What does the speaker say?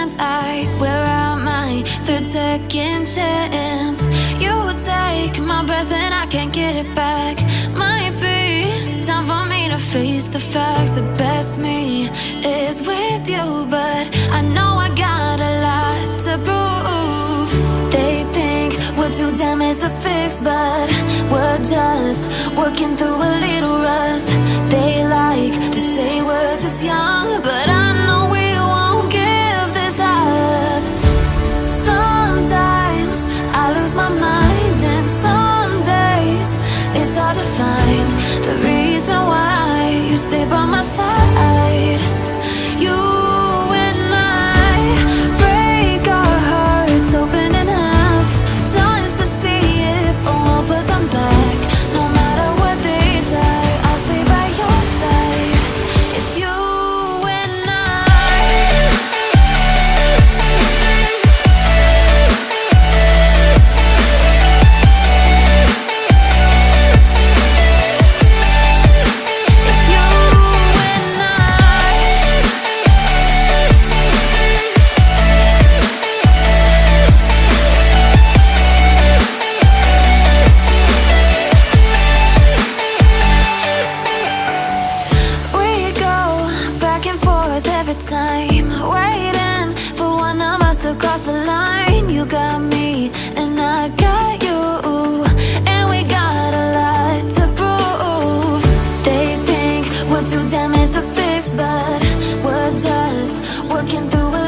dance. I wear out my third second chance. You take my breath and I can't get it back. Might be time for me to face the facts. The best me is with you, but I know I got a lot to prove. They think we're too damaged to fix, but we're just working through a little rust. They like to say we're just young, but I know we won't give this up. Sometimes I lose my mind, and some days it's hard to find the reason why you stay by my side. You and I break our hearts open in half, just to see if we'll put them back. No matter what they try, I'll stay by your side. It's you and I. It's you and I. We go back and forth every time, waiting for one of us to cross the line. You got me and I got you, and we got a lot to prove. They think we're too damaged to fix, but we're just working through a